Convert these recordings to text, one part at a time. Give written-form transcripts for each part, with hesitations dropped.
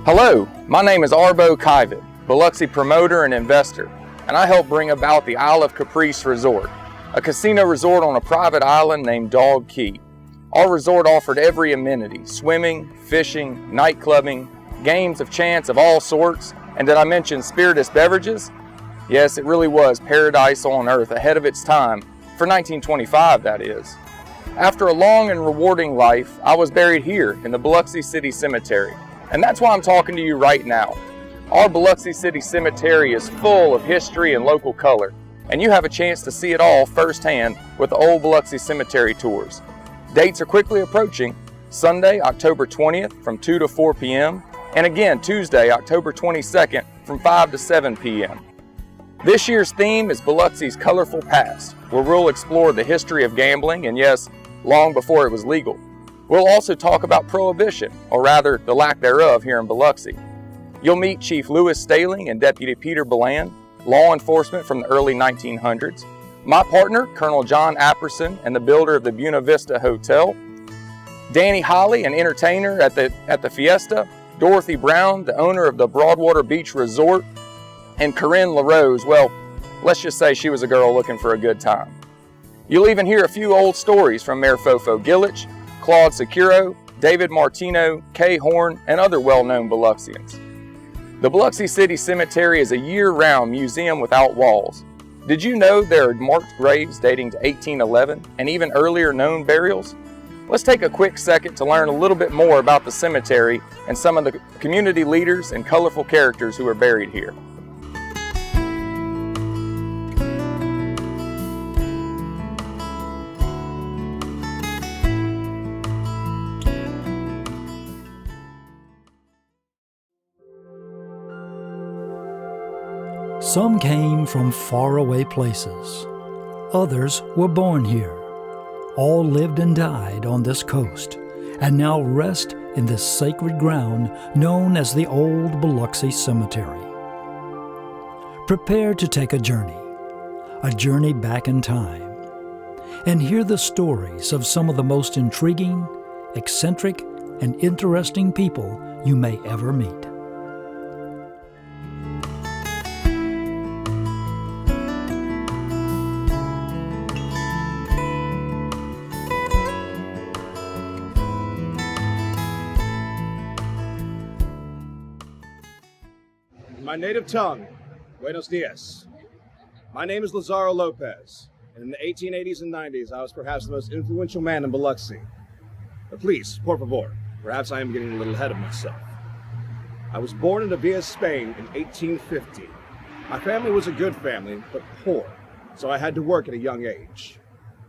Hello, my name is Arbo Kivett, Biloxi promoter and investor, and I help bring about the Isle of Caprice Resort, a casino resort on a private island named Dog Key. Our resort offered every amenity: swimming, fishing, night clubbing, games of chance of all sorts, and did I mention spirituous beverages? Yes, it really was paradise on earth, ahead of its time, for 1925 that is. After a long and rewarding life, I was buried here in the Biloxi City Cemetery, and that's why I'm talking to you right now. Our Biloxi City Cemetery is full of history and local color, and you have a chance to see it all firsthand with the old Biloxi Cemetery Tours. Dates are quickly approaching: Sunday, October 20th from 2 to 4 p.m., and again Tuesday, October 22nd from 5 to 7 p.m. This year's theme is Biloxi's Colorful Past, where we'll explore the history of gambling, and yes, long before it was legal. We'll also talk about Prohibition, or rather the lack thereof here in Biloxi. You'll meet Chief Louis Staling and Deputy Peter Beland, law enforcement from the early 1900s, my partner, Colonel John Apperson, and the builder of the Buena Vista Hotel, Danny Holly, an entertainer at the Fiesta, Dorothy Brown, the owner of the Broadwater Beach Resort, and Corinne LaRose. Well, let's just say she was a girl looking for a good time. You'll even hear a few old stories from Mayor Fofo Gillich, Claude Securo, David Martino, Kay Horn, and other well-known Biloxians. The Biloxi City Cemetery is a year-round museum without walls. Did you know there are marked graves dating to 1811 and even earlier known burials? Let's take a quick second to learn a little bit more about the cemetery and some of the community leaders and colorful characters who are buried here. Some came from faraway places. Others were born here. All lived and died on this coast, and now rest in this sacred ground known as the Old Biloxi Cemetery. Prepare to take a journey back in time, and hear the stories of some of the most intriguing, eccentric, and interesting people you may ever meet. My native tongue, Buenos dias. My name is Lazaro Lopez, and in the 1880s and 90s, I was perhaps the most influential man in Biloxi. But please, por favor, perhaps I am getting a little ahead of myself. I was born in Sevilla, Spain in 1850. My family was a good family, but poor, so I had to work at a young age.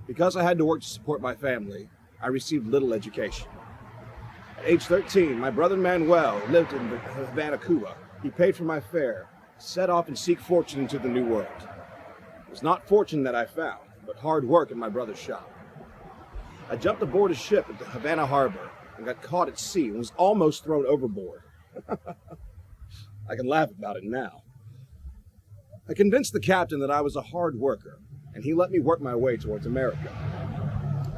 Because I had to work to support my family, I received little education. At age 13, my brother Manuel lived in Havana, Cuba. He paid for my fare, set off and seek fortune into the New World. It was not fortune that I found, but hard work in my brother's shop. I jumped aboard a ship at the Havana harbor and got caught at sea and was almost thrown overboard. I can laugh about it now. I convinced the captain that I was a hard worker, and he let me work my way towards America.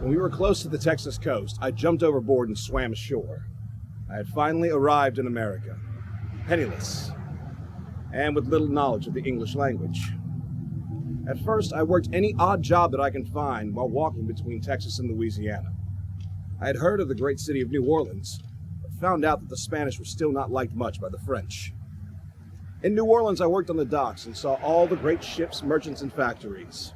When we were close to the Texas coast, I jumped overboard and swam ashore. I had finally arrived in America, penniless, and with little knowledge of the English language. At first, I worked any odd job that I can find while walking between Texas and Louisiana. I had heard of the great city of New Orleans, but found out that the Spanish were still not liked much by the French. In New Orleans, I worked on the docks and saw all the great ships, merchants, and factories.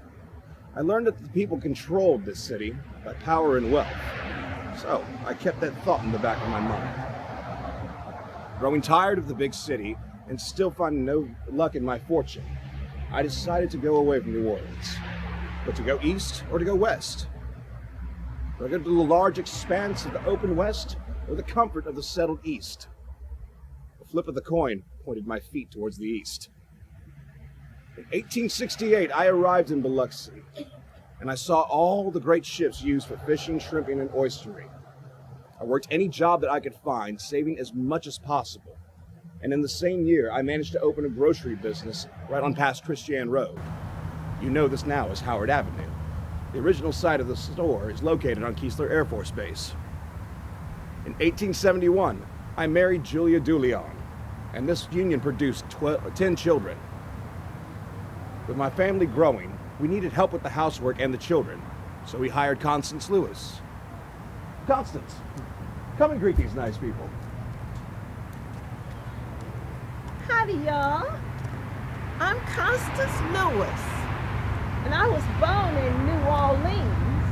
I learned that the people controlled this city by power and wealth, so I kept that thought in the back of my mind. Growing tired of the big city and still finding no luck in my fortune, I decided to go away from New Orleans. But to go east or to go west? Do I go to the large expanse of the open west or the comfort of the settled east? The flip of the coin pointed my feet towards the east. In 1868, I arrived in Biloxi, and I saw all the great ships used for fishing, shrimping, and oystering. I worked any job that I could find, saving as much as possible. And in the same year, I managed to open a grocery business right on past Christian Road. You know this now as Howard Avenue. The original site of the store is located on Keesler Air Force Base. In 1871, I married Julia DeLeon, and this union produced 10 children. With my family growing, we needed help with the housework and the children, so we hired Constance Lewis. Constance, come and greet these nice people. Howdy, y'all. I'm Constance Lewis, and I was born in New Orleans.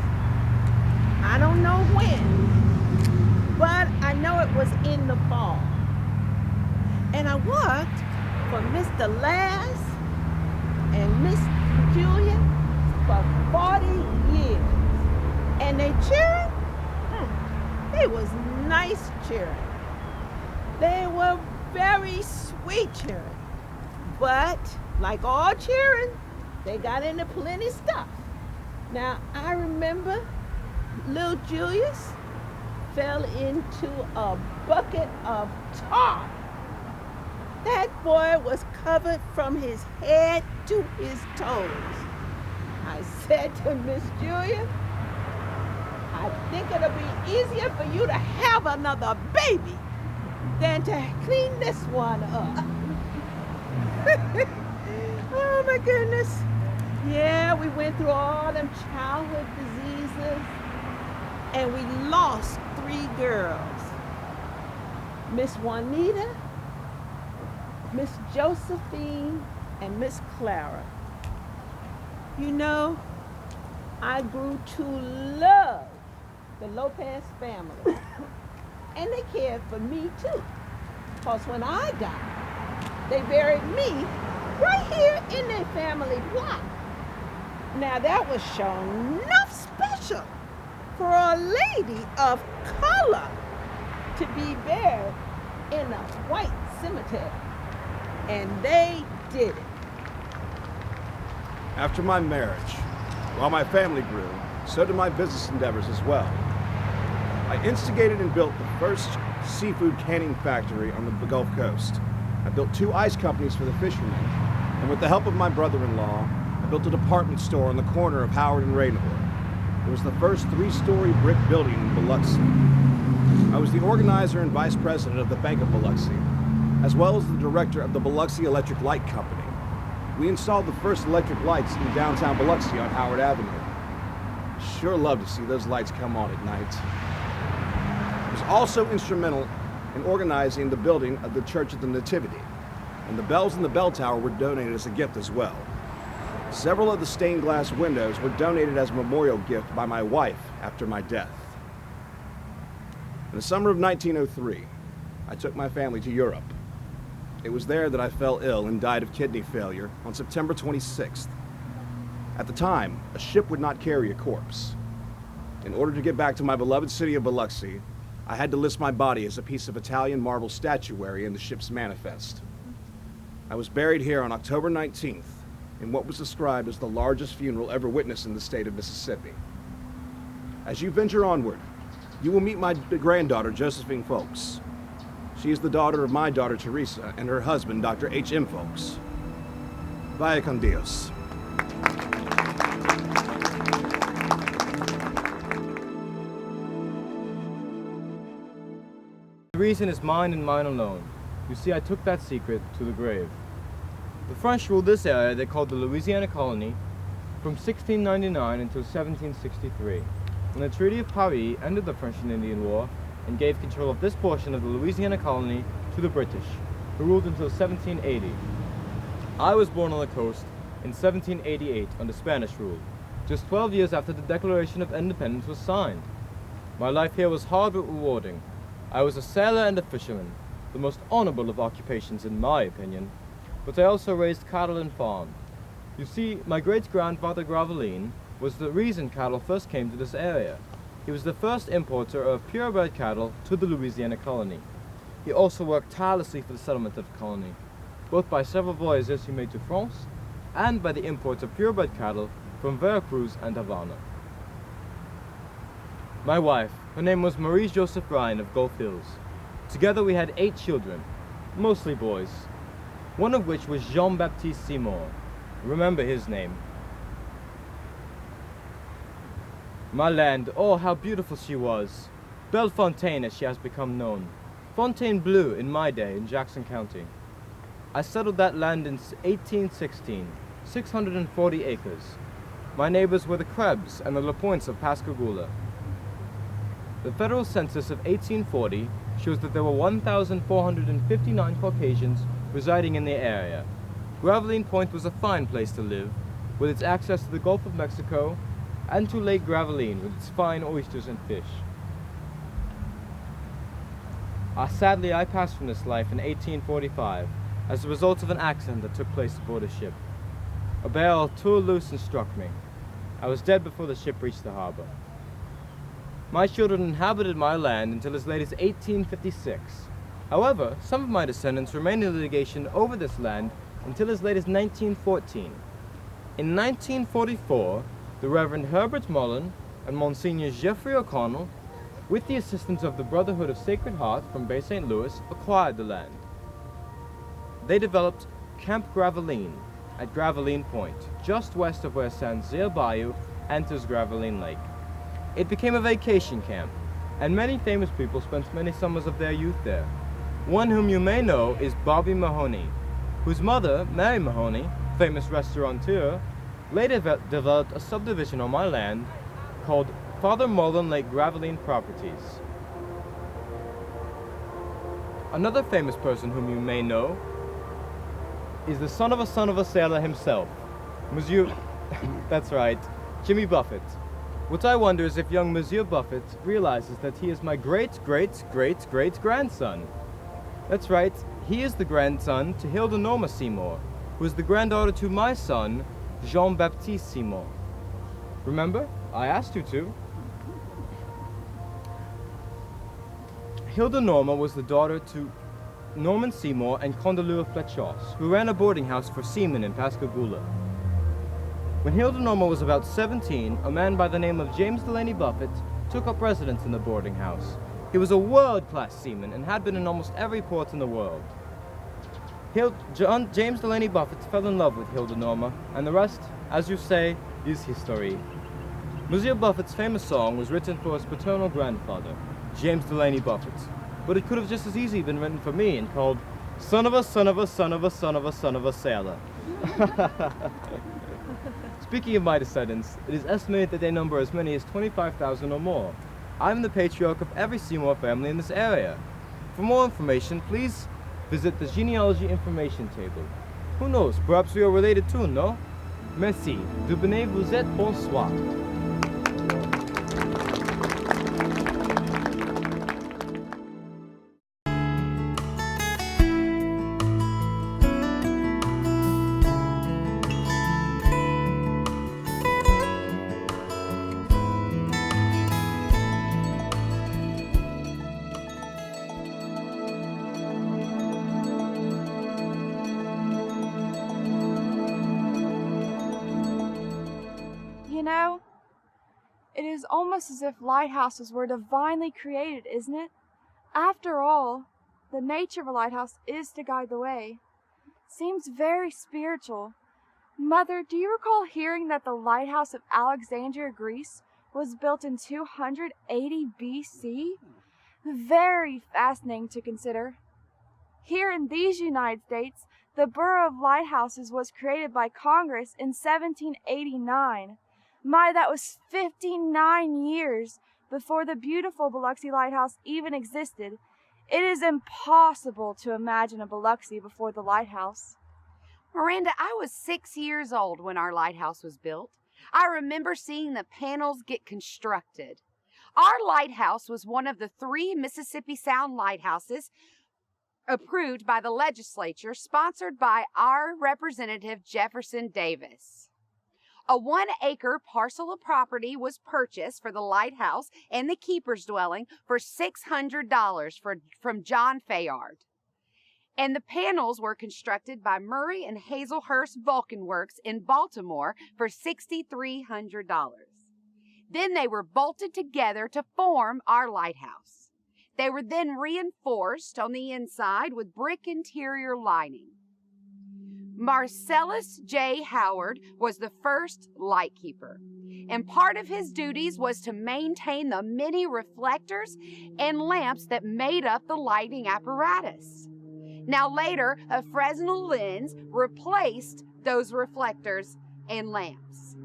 I don't know when, but I know it was in the fall. And I worked for Mr. Laz and Miss Julia for 40 years. And they cheering? They was nice cheering. They were very sweet cheering. But, like all cheering, they got into plenty stuff. Now, I remember little Julius fell into a bucket of tar. That boy was covered from his head to his toes. I said to Miss Julia, I think it'll be easier for you to have another baby than to clean this one up. Oh my goodness. Yeah, we went through all them childhood diseases and we lost 3 girls. Miss Juanita, Miss Josephine, and Miss Clara. You know, I grew to love the Lopez family. And they cared for me too. Because when I died, they buried me right here in their family plot. Now that was shown enough special for a lady of color to be buried in a white cemetery. And they did it. After my marriage, while my family grew, so did my business endeavors as well. I instigated and built the first seafood canning factory on the Gulf Coast. I built 2 ice companies for the fishermen, and with the help of my brother-in-law, I built a department store on the corner of Howard and Raynor. It was the first 3-story brick building in Biloxi. I was the organizer and vice president of the Bank of Biloxi, as well as the director of the Biloxi Electric Light Company. We installed the first electric lights in downtown Biloxi on Howard Avenue. Sure love to see those lights come on at night. I was also instrumental in organizing the building of the Church of the Nativity, and the bells in the bell tower were donated as a gift as well. Several of the stained glass windows were donated as a memorial gift by my wife after my death. In the summer of 1903, I took my family to Europe. It was there that I fell ill and died of kidney failure on September 26th. At the time, a ship would not carry a corpse. In order to get back to my beloved city of Biloxi, I had to list my body as a piece of Italian marble statuary in the ship's manifest. I was buried here on October 19th in what was described as the largest funeral ever witnessed in the state of Mississippi. As you venture onward, you will meet my granddaughter, Josephine Folks. She is the daughter of my daughter, Teresa, and her husband, Dr. H.M. Folks. Vaya con Dios. The reason is mine and mine alone. You see, I took that secret to the grave. The French ruled this area they called the Louisiana Colony from 1699 until 1763, when the Treaty of Paris ended the French and Indian War and gave control of this portion of the Louisiana Colony to the British, who ruled until 1780. I was born on the coast in 1788 under Spanish rule, just 12 years after the Declaration of Independence was signed. My life here was hard but rewarding. I was a sailor and a fisherman, the most honorable of occupations in my opinion, but I also raised cattle and farmed. You see, my great-grandfather Graveline was the reason cattle first came to this area. He was the first importer of purebred cattle to the Louisiana colony. He also worked tirelessly for the settlement of the colony, both by several voyages he made to France and by the imports of purebred cattle from Veracruz and Havana. My wife, her name was Marie Joseph Bryan of Gulf Hills. Together we had 8 children, mostly boys, one of which was Jean-Baptiste Seymour. Remember his name. My land, oh how beautiful she was. Bellefontaine as she has become known. Fontainebleau in my day in Jackson County. I settled that land in 1816, 640 acres. My neighbors were the Krebs and the LaPointes of Pascagoula. The federal census of 1840 shows that there were 1,459 Caucasians residing in the area. Gravelines Point was a fine place to live, with its access to the Gulf of Mexico and to Lake Gravelines with its fine oysters and fish. Sadly, I passed from this life in 1845 as a result of an accident that took place aboard a ship. A barrel tore loose and struck me. I was dead before the ship reached the harbor. My children inhabited my land until as late as 1856. However, some of my descendants remained in litigation over this land until as late as 1914. In 1944, the Reverend Herbert Mullen and Monsignor Geoffrey O'Connell, with the assistance of the Brotherhood of Sacred Heart from Bay St. Louis, acquired the land. They developed Camp Gravelines at Gravelines Point, just west of where Sancerre Bayou enters Gravelines Lake. It became a vacation camp, and many famous people spent many summers of their youth there. One whom you may know is Bobby Mahoney, whose mother, Mary Mahoney, famous restaurateur, later developed a subdivision on my land called Father Mullen Lake Gravelines Properties. Another famous person whom you may know is the son of a sailor himself, Monsieur, that's right, Jimmy Buffett. What I wonder is if young Monsieur Buffett realizes that he is my great-great-great-great-grandson. That's right, he is the grandson to Hilda Norma Seymour, who is the granddaughter to my son, Jean-Baptiste Seymour. Remember? I asked you to. Hilda Norma was the daughter to Norman Seymour and Condoleezza Fletchos, who ran a boarding house for seamen in Pascagoula. When Hilda Norma was about 17, a man by the name of James Delaney Buffett took up residence in the boarding house. He was a world-class seaman and had been in almost every port in the world. James Delaney Buffett fell in love with Hilda Norma, and the rest, as you say, is history. Monsieur Buffett's famous song was written for his paternal grandfather, James Delaney Buffett, but it could have just as easily been written for me and called Son of a Son of a Son of a Son of a Son of a Sailor. Speaking of my descendants, it is estimated that they number as many as 25,000 or more. I'm the patriarch of every Seymour family in this area. For more information, please visit the genealogy information table. Who knows, perhaps we are related too, no? Merci. Du bonnet vous êtes, bonsoir. You know, it is almost as if lighthouses were divinely created, isn't it? After all, the nature of a lighthouse is to guide the way. Seems very spiritual. Mother, do you recall hearing that the lighthouse of Alexandria, Greece, was built in 280 BC? Very fascinating to consider. Here in these United States, the Borough of Lighthouses was created by Congress in 1789. My, that was 59 years before the beautiful Biloxi Lighthouse even existed. It is impossible to imagine a Biloxi before the lighthouse. Miranda, I was 6 years old when our lighthouse was built. I remember seeing the panels get constructed. Our lighthouse was one of the 3 Mississippi Sound lighthouses approved by the legislature, sponsored by our Representative Jefferson Davis. A 1-acre parcel of property was purchased for the lighthouse and the keeper's dwelling for $600 from John Fayard. And the panels were constructed by Murray and Hazelhurst Vulcan Works in Baltimore for $6,300. Then they were bolted together to form our lighthouse. They were then reinforced on the inside with brick interior lining. Marcellus J. Howard was the first lightkeeper. and part of his duties was to maintain the many reflectors and lamps that made up the lighting apparatus. Now later, a Fresnel lens replaced those reflectors and lamps.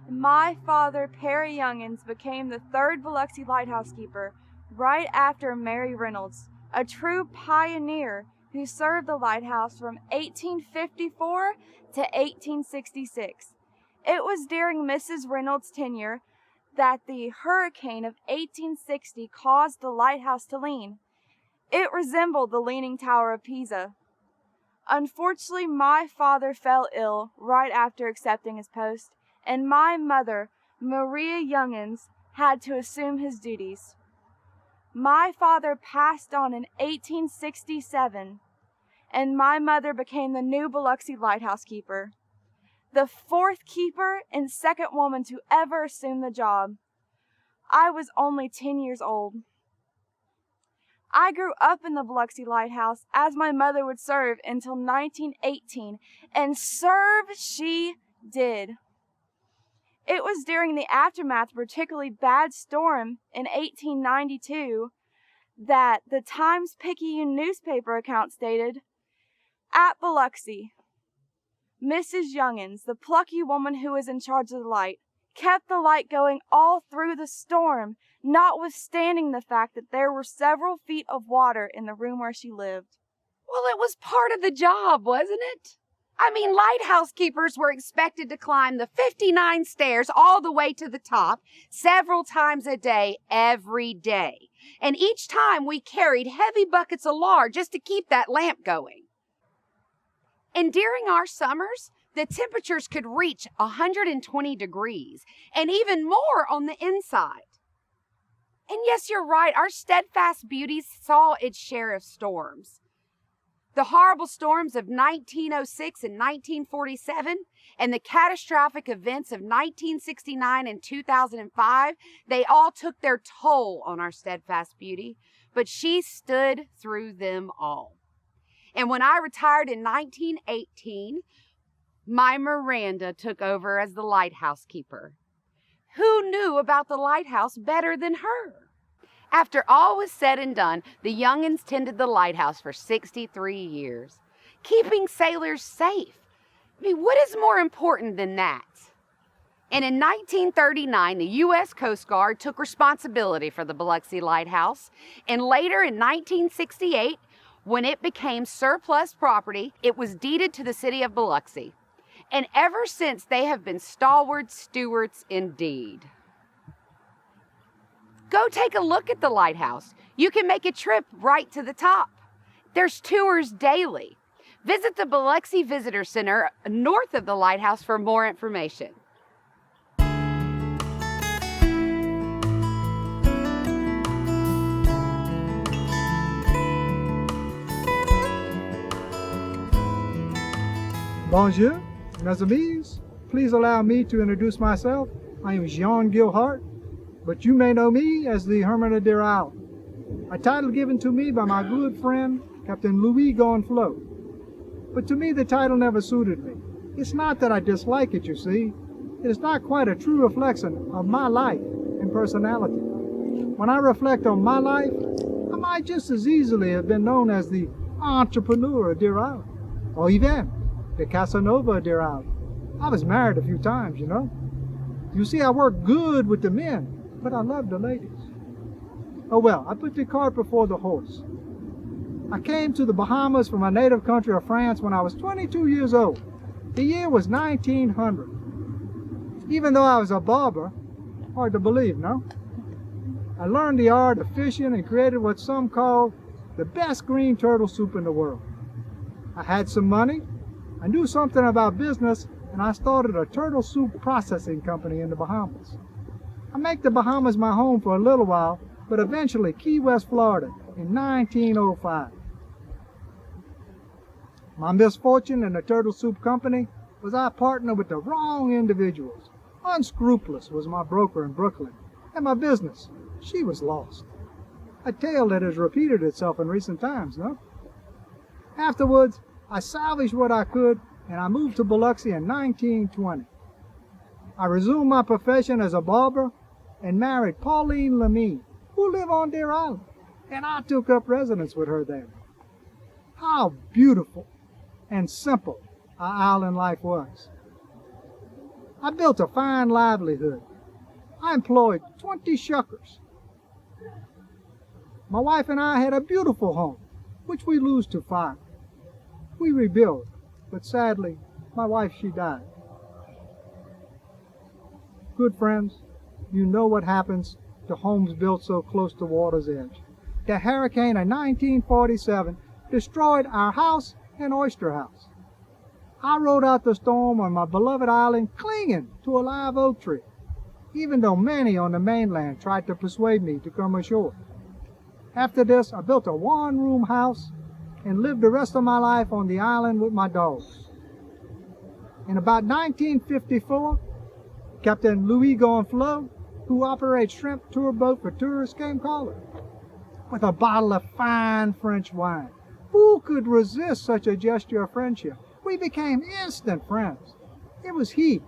My father, Perry Youngins, became the third Biloxi lighthouse keeper right after Mary Reynolds, a true pioneer who served the lighthouse from 1854 to 1866. It was during Mrs. Reynolds' tenure that the hurricane of 1860 caused the lighthouse to lean. It resembled the Leaning Tower of Pisa. Unfortunately, my father fell ill right after accepting his post, and my mother, Maria Youngins, had to assume his duties. My father passed on in 1867, and my mother became the new Biloxi lighthouse keeper, the fourth keeper and second woman to ever assume the job. I was only 10 years old. I grew up in the Biloxi Lighthouse as my mother would serve until 1918, and serve she did. It was during the aftermath of a particularly bad storm in 1892 that the Times-Picayune newspaper account stated, "At Biloxi, Mrs. Youngins, the plucky woman who was in charge of the light, kept the light going all through the storm, notwithstanding the fact that there were several feet of water in the room where she lived." Well, it was part of the job, wasn't it? I mean, lighthouse keepers were expected to climb the 59 stairs all the way to the top several times a day, every day. And each time we carried heavy buckets of lard just to keep that lamp going. And during our summers, the temperatures could reach 120 degrees and even more on the inside. And yes, you're right, our steadfast beauties saw its share of storms. The horrible storms of 1906 and 1947 and the catastrophic events of 1969 and 2005, they all took their toll on our steadfast beauty, but she stood through them all. And when I retired in 1918, my Miranda took over as the lighthouse keeper. Who knew about the lighthouse better than her? After all was said and done, the Youngins tended the lighthouse for 63 years, keeping sailors safe. I mean, what is more important than that? And in 1939, the U.S. Coast Guard took responsibility for the Biloxi Lighthouse, and later in 1968, when it became surplus property, it was deeded to the city of Biloxi. And ever since, they have been stalwart stewards indeed. Go take a look at the lighthouse. You can make a trip right to the top. There's tours daily. Visit the Biloxi Visitor Center north of the lighthouse for more information. Bonjour, mes amis. Please allow me to introduce myself. I am Jean Gilhart, but you may know me as the Hermit of Deer Isle, a title given to me by my good friend, Captain Louis Gonflot. But to me, the title never suited me. It's not that I dislike it, you see. It is not quite a true reflection of my life and personality. When I reflect on my life, I might just as easily have been known as the entrepreneur of Deer Isle, or even the Casanova of Deer Isle. I was married a few times, you know. You see, I work good with the men, but I love the ladies. Oh well, I put the cart before the horse. I came to the Bahamas from my native country of France when I was 22 years old. The year was 1900. Even though I was a barber, hard to believe, no? I learned the art of fishing and created what some call the best green turtle soup in the world. I had some money, I knew something about business, and I started a turtle soup processing company in the Bahamas. I make the Bahamas my home for a little while, but eventually Key West, Florida in 1905. My misfortune in the turtle soup company was I partnered with the wrong individuals. Unscrupulous was my broker in Brooklyn, and my business, she was lost. A tale that has repeated itself in recent times, no? Afterwards, I salvaged what I could, and I moved to Biloxi in 1920. I resumed my profession as a barber and married Pauline Lemie, who lived on Deer Island, and I took up residence with her there. How beautiful and simple our island life was. I built a fine livelihood. I employed 20 shuckers. My wife and I had a beautiful home, which we lose to fire. We rebuilt, but sadly, my wife, she died. Good friends, you know what happens to homes built so close to water's edge. The hurricane of 1947 destroyed our house and oyster house. I rode out the storm on my beloved island clinging to a live oak tree, even though many on the mainland tried to persuade me to come ashore. After this, I built a one-room house and lived the rest of my life on the island with my dogs. In about 1954, Captain Louis Gonflot, who operates shrimp tour boat for tourists, came calling with a bottle of fine French wine. Who could resist such a gesture of friendship? We became instant friends. It was he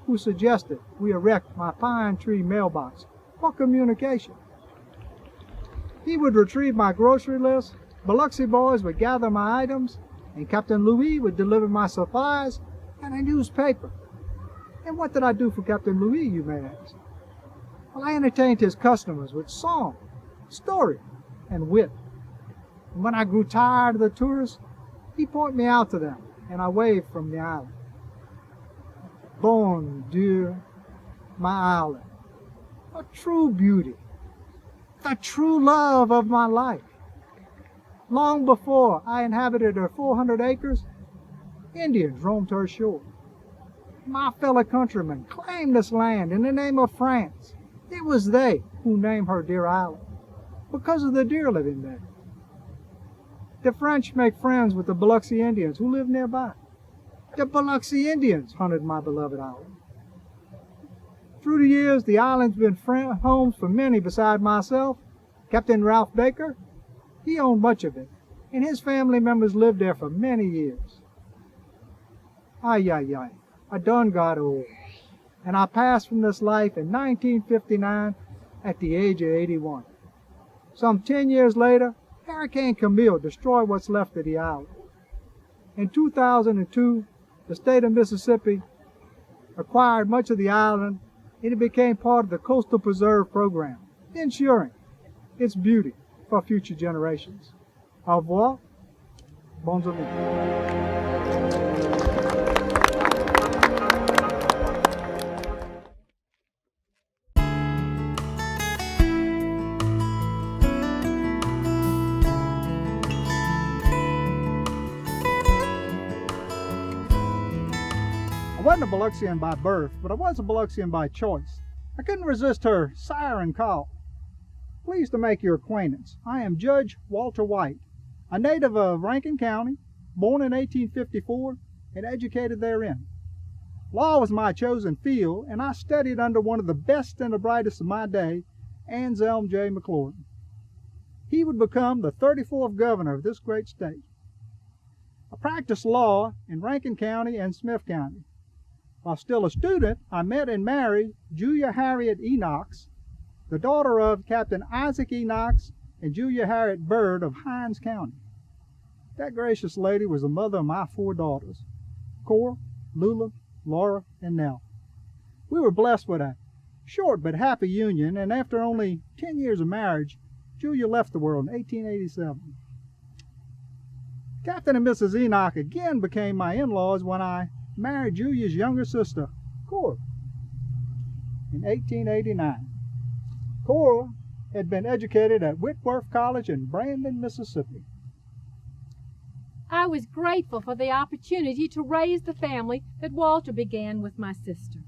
who suggested we erect my pine tree mailbox for communication. He would retrieve my grocery list, Biloxi boys would gather my items, and Captain Louis would deliver my supplies and a newspaper. And what did I do for Captain Louis, you may ask? Well, I entertained his customers with song, story, and wit. And when I grew tired of the tourists, he pointed me out to them, and I waved from the island. Bon Dieu, my island, a true beauty, the true love of my life. Long before I inhabited her 400 acres, Indians roamed her shore. My fellow countrymen claimed this land in the name of France. It was they who named her Deer Island, because of the deer living there. The French make friends with the Biloxi Indians who live nearby. The Biloxi Indians hunted my beloved island. Through the years, the island's been homes for many beside myself. Captain Ralph Baker, he owned much of it, and his family members lived there for many years. Ay, I done got old, and I passed from this life in 1959 at the age of 81. Some 10 years later, Hurricane Camille destroyed what's left of the island. In 2002, the state of Mississippi acquired much of the island, and it became part of the Coastal Preserve Program, ensuring its beauty for future generations. Au revoir. Bonjour. I wasn't a Biloxian by birth, but I was a Biloxian by choice. I couldn't resist her siren call. Pleased to make your acquaintance. I am Judge Walter White, a native of Rankin County, born in 1854 and educated therein. Law was my chosen field, and I studied under one of the best and the brightest of my day, Anselm J. McLaurin. He would become the 34th governor of this great state. I practiced law in Rankin County and Smith County. While still a student, I met and married Julia Harriet Enox, the daughter of Captain Isaac Enox and Julia Harriet Bird of Hines County. That gracious lady was the mother of my 4 daughters, Cora, Lula, Laura, and Nell. We were blessed with a short but happy union, and after only 10 years of marriage, Julia left the world in 1887. Captain and Mrs. Enoch again became my in-laws when I married Julia's younger sister, Cora, in 1889. Cora had been educated at Whitworth College in Brandon, Mississippi. I was grateful for the opportunity to raise the family that Walter began with my sister.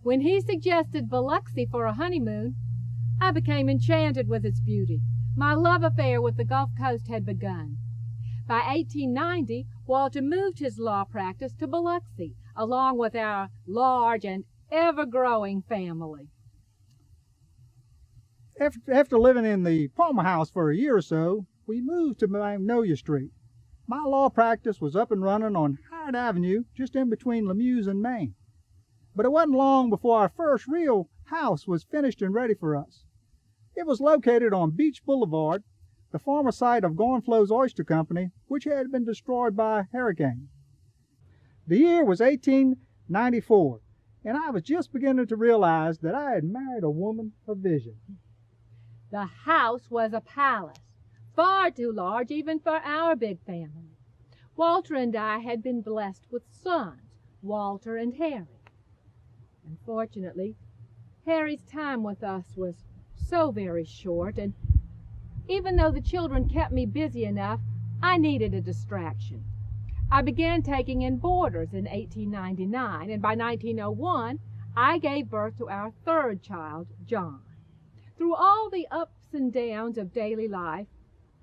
When he suggested Biloxi for a honeymoon, I became enchanted with its beauty. My love affair with the Gulf Coast had begun. By 1890, Walter moved his law practice to Biloxi, along with our large and ever-growing family. After living in the Palmer House for a year or so, we moved to Magnolia Street. My law practice was up and running on Howard Avenue, just in between Lemieux and Main. But it wasn't long before our first real house was finished and ready for us. It was located on Beach Boulevard, the former site of Gorenflow's Oyster Company, which had been destroyed by a hurricane. The year was 1894, and I was just beginning to realize that I had married a woman of vision. The house was a palace, far too large even for our big family. Walter and I had been blessed with sons, Walter and Harry. Unfortunately, Harry's time with us was so very short, and even though the children kept me busy enough, I needed a distraction. I began taking in boarders in 1899, and by 1901, I gave birth to our third child, John. Through all the ups and downs of daily life,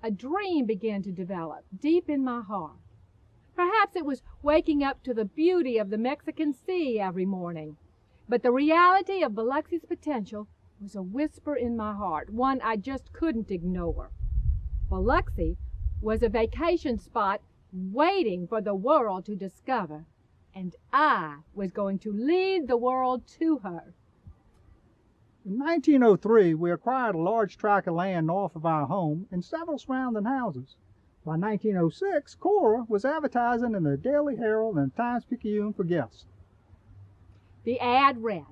a dream began to develop deep in my heart. Perhaps it was waking up to the beauty of the Mexican Sea every morning, but the reality of Biloxi's potential was a whisper in my heart, one I just couldn't ignore. Biloxi was a vacation spot waiting for the world to discover, and I was going to lead the world to her. In 1903, we acquired a large tract of land north of our home and several surrounding houses. By 1906, Cora was advertising in the Daily Herald and Times-Picayune for guests. The ad read,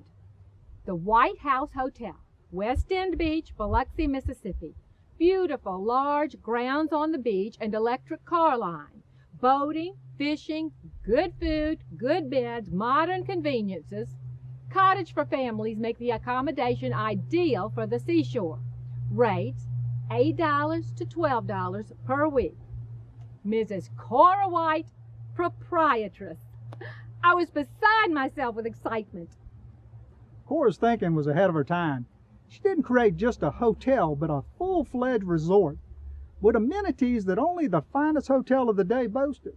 "The White House Hotel, West End Beach, Biloxi, Mississippi. Beautiful, large grounds on the beach and electric car line. Boating, fishing, good food, good beds, modern conveniences. Cottage for families make the accommodation ideal for the seashore. Rates, $8 to $12 per week. Mrs. Cora White, proprietress." I was beside myself with excitement. Cora's thinking was ahead of her time. She didn't create just a hotel, but a full-fledged resort with amenities that only the finest hotel of the day boasted.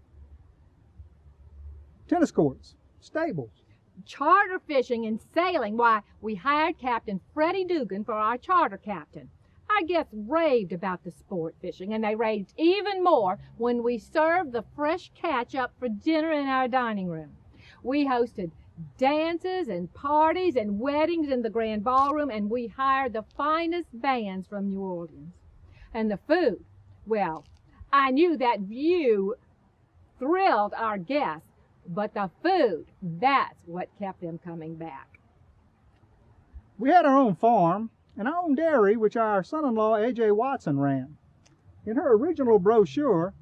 Tennis courts, stables. Charter fishing and sailing. Why, we hired Captain Freddie Dugan for our charter captain. Our guests raved about the sport fishing, and they raved even more when we served the fresh catch up for dinner in our dining room. We hosted dances and parties and weddings in the grand ballroom, and we hired the finest bands from New Orleans. And the food, well, I knew that view thrilled our guests, but the food, that's what kept them coming back. We had our own farm and our own dairy, which our son-in-law, A.J. Watson, ran. In her original brochure,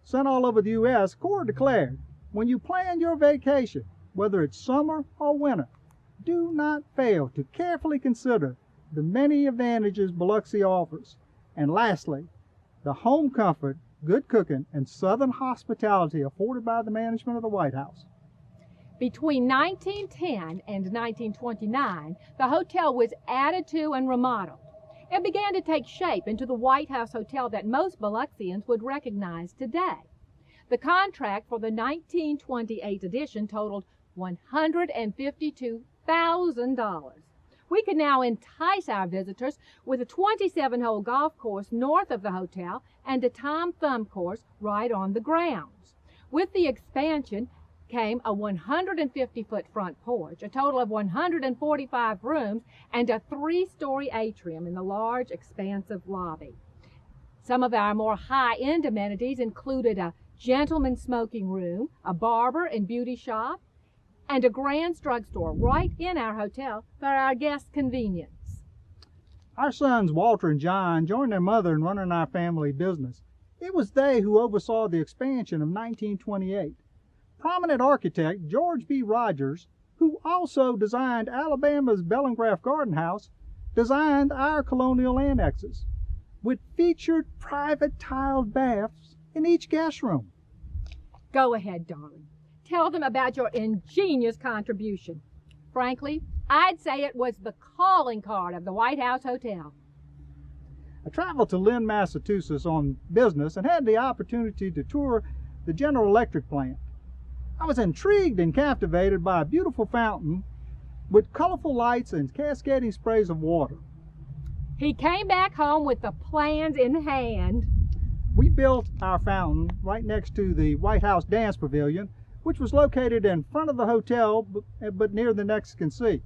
sent all over the U.S., Cora declared, "When you plan your vacation, whether it's summer or winter, do not fail to carefully consider the many advantages Biloxi offers. And lastly, the home comfort, good cooking, and southern hospitality afforded by the management of the White House." Between 1910 and 1929, the hotel was added to and remodeled. It began to take shape into the White House Hotel that most Biloxians would recognize today. The contract for the 1928 edition totaled $152,000. We could now entice our visitors with a 27-hole golf course north of the hotel and a Tom Thumb course right on the grounds. With the expansion came a 150-foot front porch, a total of 145 rooms, and a 3-story atrium in the large, expansive lobby. Some of our more high-end amenities included a gentleman's smoking room, a barber and beauty shop, and a Grand's drugstore right in our hotel for our guests' convenience. Our sons, Walter and John, joined their mother in running our family business. It was they who oversaw the expansion of 1928. Prominent architect George B. Rogers, who also designed Alabama's Bellingraph Garden House, designed our colonial annexes, with featured private tiled baths in each guest room. Go ahead, darling. Tell them about your ingenious contribution. Frankly, I'd say it was the calling card of the White House Hotel. I traveled to Lynn, Massachusetts on business and had the opportunity to tour the General Electric plant. I was intrigued and captivated by a beautiful fountain with colorful lights and cascading sprays of water. He came back home with the plans in hand. We built our fountain right next to the White House Dance Pavilion, which was located in front of the hotel but near the Mexican Sea.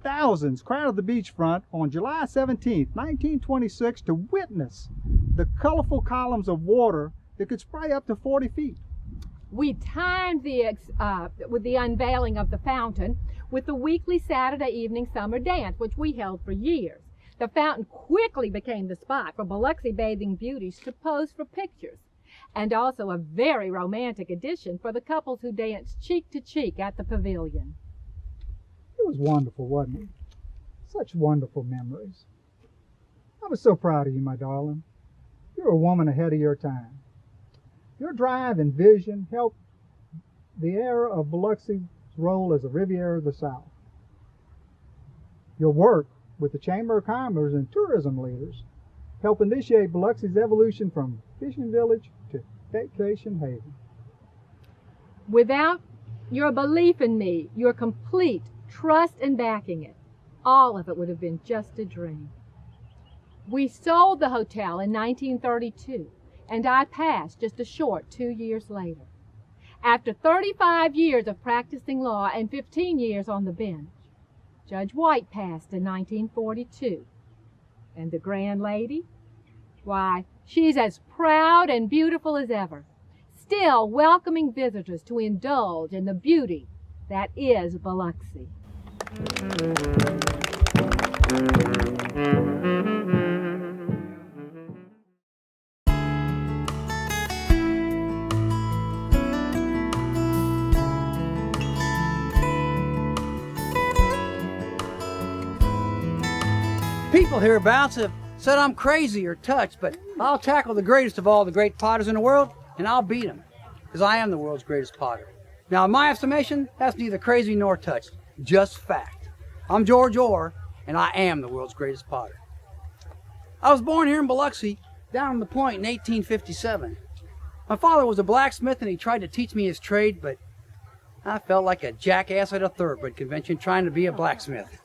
Thousands crowded the beachfront on July 17, 1926 to witness the colorful columns of water that could spray up to 40 feet. We timed with the unveiling of the fountain with the weekly Saturday evening summer dance, which we held for years. The fountain quickly became the spot for Biloxi bathing beauties to pose for pictures, and also a very romantic addition for the couples who danced cheek to cheek at the pavilion. It was wonderful, wasn't it? Such wonderful memories. I was so proud of you, my darling. You're a woman ahead of your time. Your drive and vision helped the era of Biloxi's role as a Riviera of the South. Your work with the Chamber of Commerce and tourism leaders helped initiate Biloxi's evolution from fishing village to vacation haven. Without your belief in me, your complete trust and backing it, all of it would have been just a dream. We sold the hotel in 1932, and I passed just a short 2 years later. After 35 years of practicing law and 15 years on the bench, Judge White passed in 1942. And the grand lady? Why, she's as proud and beautiful as ever, still welcoming visitors to indulge in the beauty that is Biloxi. People hereabouts have said I'm crazy or touched, but I'll tackle the greatest of all the great potters in the world, and I'll beat him, because I am the world's greatest potter. Now, in my estimation, that's neither crazy nor touched, just fact. I'm George Orr, and I am the world's greatest potter. I was born here in Biloxi, down on the Point in 1857. My father was a blacksmith, and he tried to teach me his trade, but I felt like a jackass at a thoroughbred convention trying to be a blacksmith.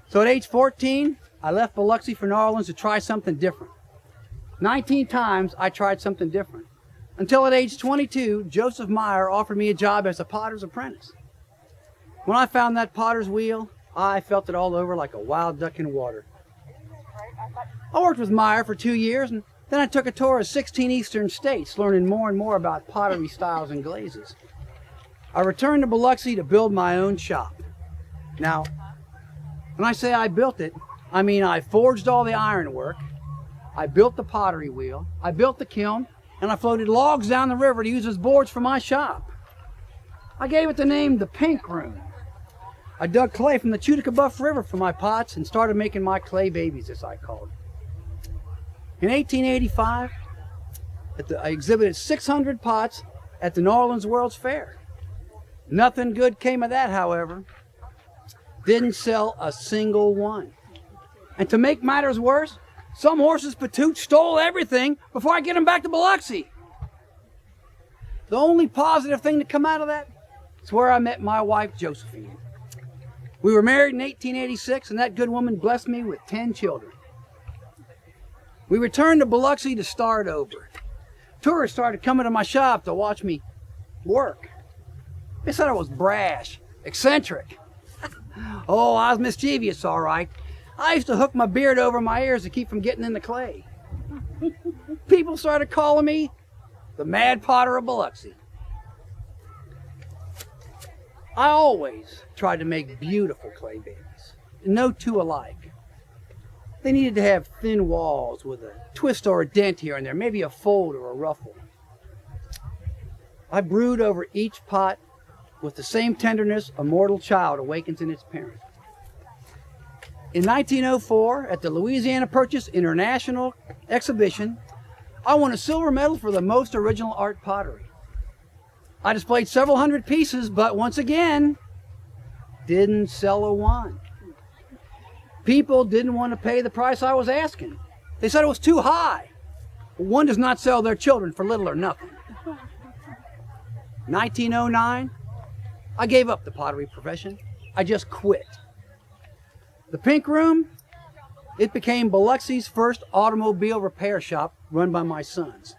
So at age 14, I left Biloxi for New Orleans to try something different. 19 times I tried something different, until at age 22, Joseph Meyer offered me a job as a potter's apprentice. When I found that potter's wheel, I felt it all over like a wild duck in water. I worked with Meyer for 2 years, and then I took a tour of 16 eastern states, learning more and more about pottery styles and glazes. I returned to Biloxi to build my own shop. Now, when I say I built it, I mean I forged all the ironwork, I built the pottery wheel, I built the kiln, and I floated logs down the river to use as boards for my shop. I gave it the name the Pink Room. I dug clay from the Chuticabuf River for my pots and started making my clay babies, as I called them. In 1885, I exhibited 600 pots at the New Orleans World's Fair. Nothing good came of that, however. Didn't sell a single one. And to make matters worse, some horse's patoot stole everything before I get them back to Biloxi. The only positive thing to come out of that is where I met my wife, Josephine. We were married in 1886, and that good woman blessed me with 10 children. We returned to Biloxi to start over. Tourists started coming to my shop to watch me work. They said I was brash, eccentric. Oh, I was mischievous, all right. I used to hook my beard over my ears to keep from getting in the clay. People started calling me the Mad Potter of Biloxi. I always tried to make beautiful clay babies, no two alike. They needed to have thin walls with a twist or a dent here and there, maybe a fold or a ruffle. I brood over each pot with the same tenderness a mortal child awakens in its parent. In 1904, at the Louisiana Purchase International Exhibition, I won a silver medal for the most original art pottery. I displayed several hundred pieces, but once again, didn't sell a one. People didn't want to pay the price I was asking. They said it was too high. One does not sell their children for little or nothing. 1909, I gave up the pottery profession. I just quit. The Pink Room, it became Biloxi's first automobile repair shop run by my sons.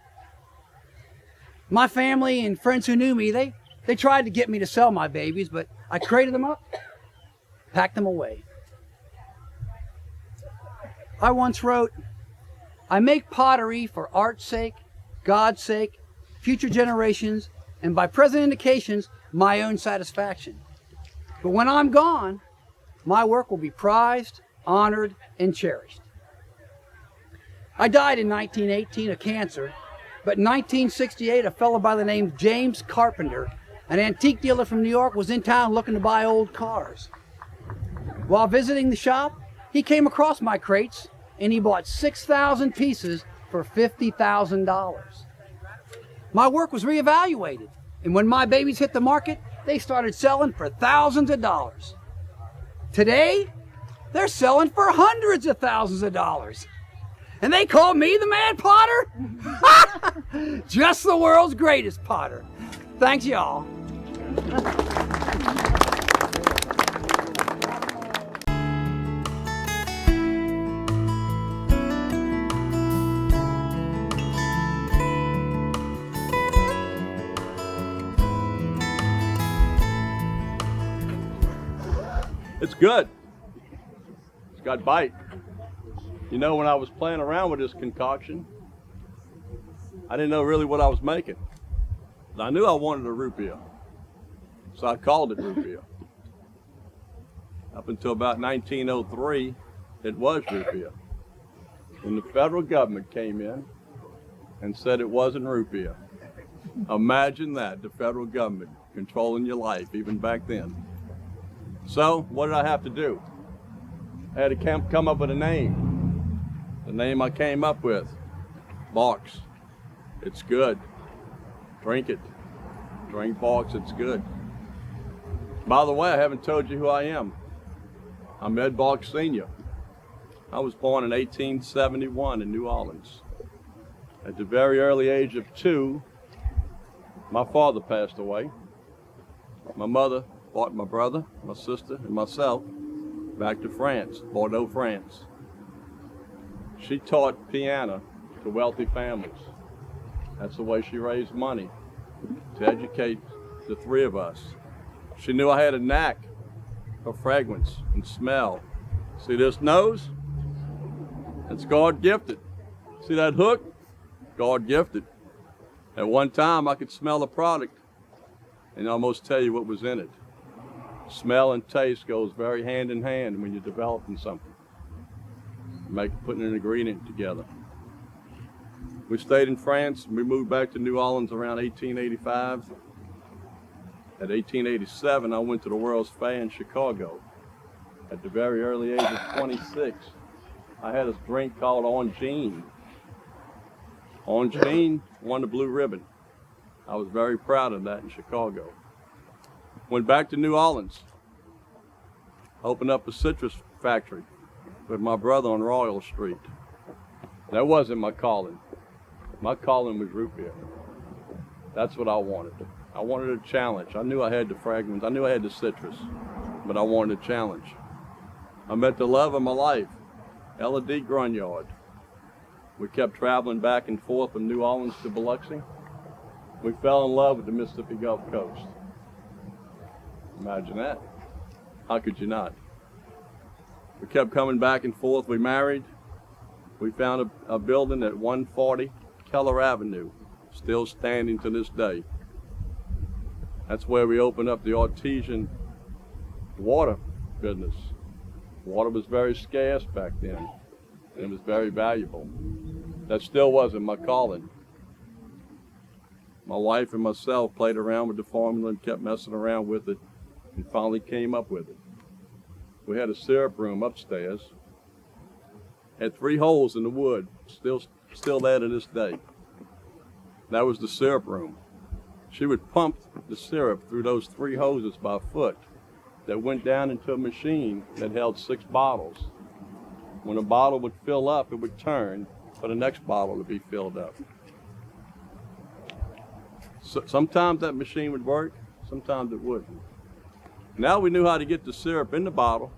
My family and friends who knew me, they tried to get me to sell my babies, but I crated them up, packed them away. I once wrote, I make pottery for art's sake, God's sake, future generations, and by present indications, my own satisfaction. But when I'm gone, my work will be prized, honored, and cherished. I died in 1918 of cancer, but in 1968, a fellow by the name of James Carpenter, an antique dealer from New York, was in town looking to buy old cars. While visiting the shop, he came across my crates, and he bought 6,000 pieces for $50,000. My work was reevaluated, and when my babies hit the market, they started selling for thousands of dollars. Today, they're selling for hundreds of thousands of dollars. And they call me the Mad Potter? Just the world's greatest potter. Thanks, y'all. It's good. It's got bite. You know, when I was playing around with this concoction, I didn't know really what I was making. But I knew I wanted a root beer, so I called it root beer. Up until about 1903, it was root beer. When the federal government came in and said it wasn't root beer. Imagine that, the federal government controlling your life, even back then. So, what did I have to do? I had to come up with a name. The name I came up with, Box. It's good. Drink it. Drink Box, it's good. By the way, I haven't told you who I am. I'm Ed Box Sr. I was born in 1871 in New Orleans. At the very early age of 2, my father passed away. My mother brought my brother, my sister, and myself back to France, Bordeaux, France. She taught piano to wealthy families. That's the way she raised money, to educate the three of us. She knew I had a knack for fragrance and smell. See this nose? It's God-gifted. See that hook? God-gifted. At one time, I could smell a product and almost tell you what was in it. Smell and taste goes very hand in hand when you're developing something. Putting an ingredient together. We stayed in France. We moved back to New Orleans around 1885. At 1887, I went to the World's Fair in Chicago. At the very early age of 26, I had a drink called Angine. Angine won the blue ribbon. I was very proud of that in Chicago. Went back to New Orleans. Opened up a citrus factory with my brother on Royal Street. That wasn't my calling. My calling was root beer. That's what I wanted. I wanted a challenge. I knew I had the fragrance. I knew I had the citrus, but I wanted a challenge. I met the love of my life, Ella D. Grunyard. We kept traveling back and forth from New Orleans to Biloxi. We fell in love with the Mississippi Gulf Coast. Imagine that. How could you not? We kept coming back and forth. We married. We found a building at 140 Keller Avenue, still standing to this day. That's where we opened up the artesian water business. Water was very scarce back then, and it was very valuable. That still wasn't my calling. My wife and myself played around with the formula and kept messing around with it, and finally came up with it. We had a syrup room upstairs. Had 3 holes in the wood, still there to this day. That was the syrup room. She would pump the syrup through those 3 hoses by foot that went down into a machine that held 6 bottles. When a bottle would fill up, it would turn for the next bottle to be filled up. So sometimes that machine would work, sometimes it wouldn't. Now we knew how to get the syrup in the bottle,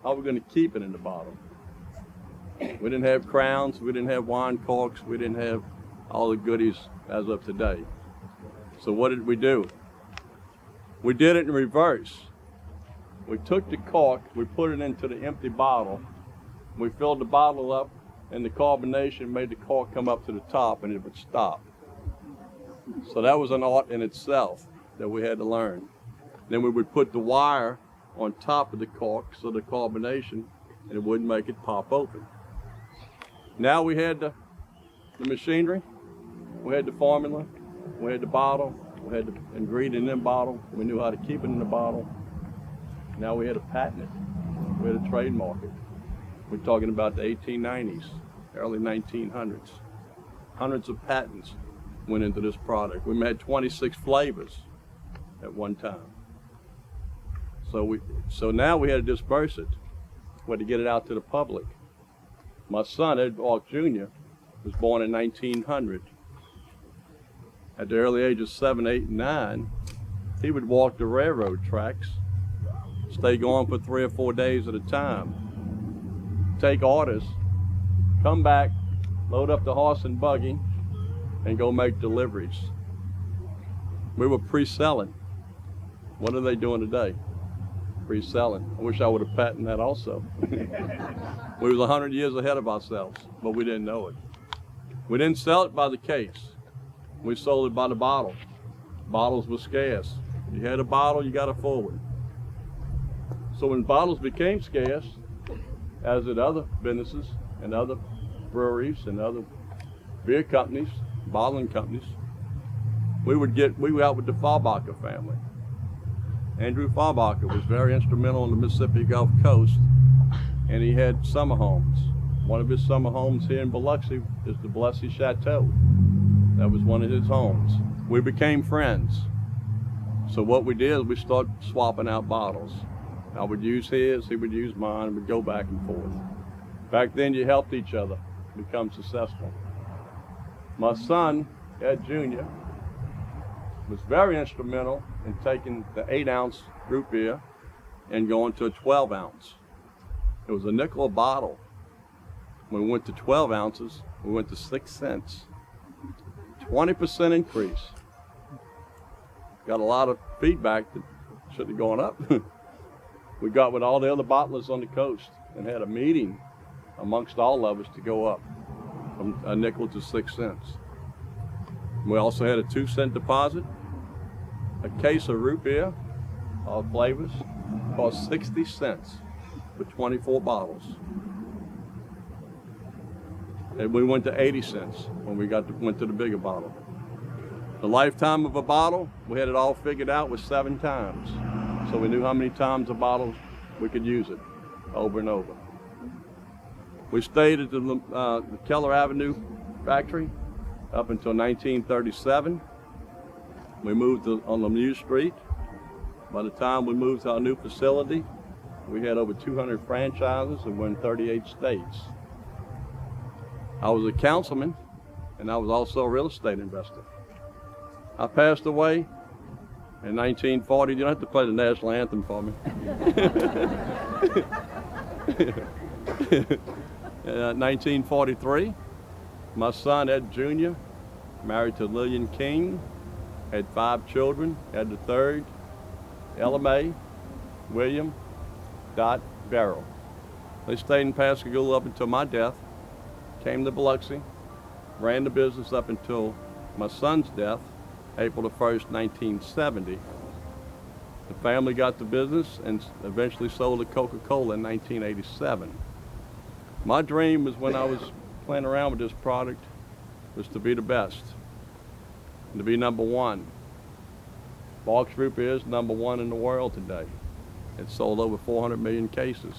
how we're going to keep it in the bottle. We didn't have crowns, we didn't have wine corks, we didn't have all the goodies as of today. So what did we do? We did it in reverse. We took the cork, we put it into the empty bottle, we filled the bottle up, and the carbonation made the cork come up to the top and it would stop. So that was an art in itself that we had to learn. Then we would put the wire on top of the cork so the carbonation, and it wouldn't make it pop open. Now we had the machinery, we had the formula, we had the bottle, we had the ingredient in the bottle, we knew how to keep it in the bottle. Now we had to patent it, we had to trademark it. We're talking about the 1890s, early 1900s. Hundreds of patents went into this product. We made 26 flavors at one time. So now we had to disperse it. We had to get it out to the public. My son, Ed Walk Jr., was born in 1900. At the early age of 7, 8, and 9, he would walk the railroad tracks, stay gone for 3 or 4 days at a time, take orders, come back, load up the horse and buggy, and go make deliveries. We were pre-selling. What are they doing today? Pre-selling. I wish I would have patented that also. We was 100 years ahead of ourselves, but we didn't know it. We didn't sell it by the case. We sold it by the bottle. Bottles were scarce. You had a bottle, you got a full one. So when bottles became scarce, as did other businesses and other breweries and other beer companies, bottling companies, we were out with the Farbacher family. Andrew Farbacher was very instrumental on the Mississippi Gulf Coast, and he had summer homes. One of his summer homes here in Biloxi is the Biloxi Chateau. That was one of his homes. We became friends. So what we did is we started swapping out bottles. I would use his, he would use mine, and we'd go back and forth. Back then you helped each other become successful. My son, Ed Jr., was very instrumental in taking the 8-ounce root beer and going to a 12-ounce. It was a nickel a bottle. When we went to 12 ounces, we went to 6 cents. 20% increase. Got a lot of feedback that should have gone up. We got with all the other bottlers on the coast and had a meeting amongst all of us to go up from a nickel to 6 cents. We also had a 2-cent deposit. A case of root beer, all flavors, cost 60 cents for 24 bottles. And we went to 80 cents when we went to the bigger bottle. The lifetime of a bottle, we had it all figured out, was 7 times. So we knew how many times a bottle we could use it, over and over. We stayed at the Keller Avenue factory up until 1937. We moved on Lemieux Street. By the time we moved to our new facility, we had over 200 franchises and we're in 38 states. I was a councilman, and I was also a real estate investor. I passed away in 1940. You don't have to play the national anthem for me. 1943, my son Ed Jr. married to Lillian King, had 5 children, had the third, Ella Mae, William, Dot, Beryl. They stayed in Pascagoula up until my death, came to Biloxi, ran the business up until my son's death, April the 1st, 1970. The family got the business and eventually sold to Coca-Cola in 1987. My dream was, when I was playing around with this product, was to be the best, and to be number 1. Bach's root beer is number 1 in the world today. It's sold over 400 million cases.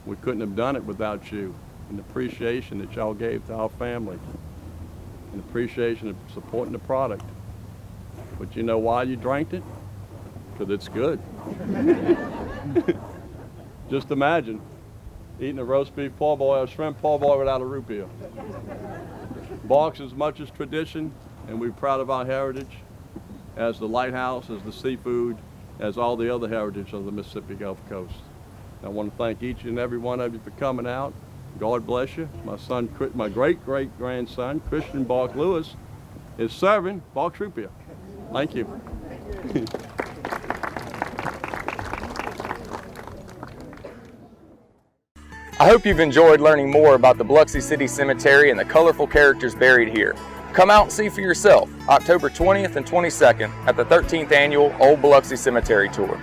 We couldn't have done it without you, and the appreciation that y'all gave to our family, and appreciation of supporting the product. But you know why you drank it? Because it's good. Just imagine eating a roast beef po' boy or shrimp po' boy without a root beer. Bach's as much as tradition, and we're proud of our heritage, as the lighthouse, as the seafood, as all the other heritage of the Mississippi Gulf Coast. I want to thank each and every one of you for coming out. God bless you. My son, my great-great-grandson, Christian Bach Lewis, is serving Bog Troop here. Thank you. I hope you've enjoyed learning more about the Biloxi City Cemetery and the colorful characters buried here. Come out and see for yourself, October 20th and 22nd at the 13th Annual Old Biloxi Cemetery Tour.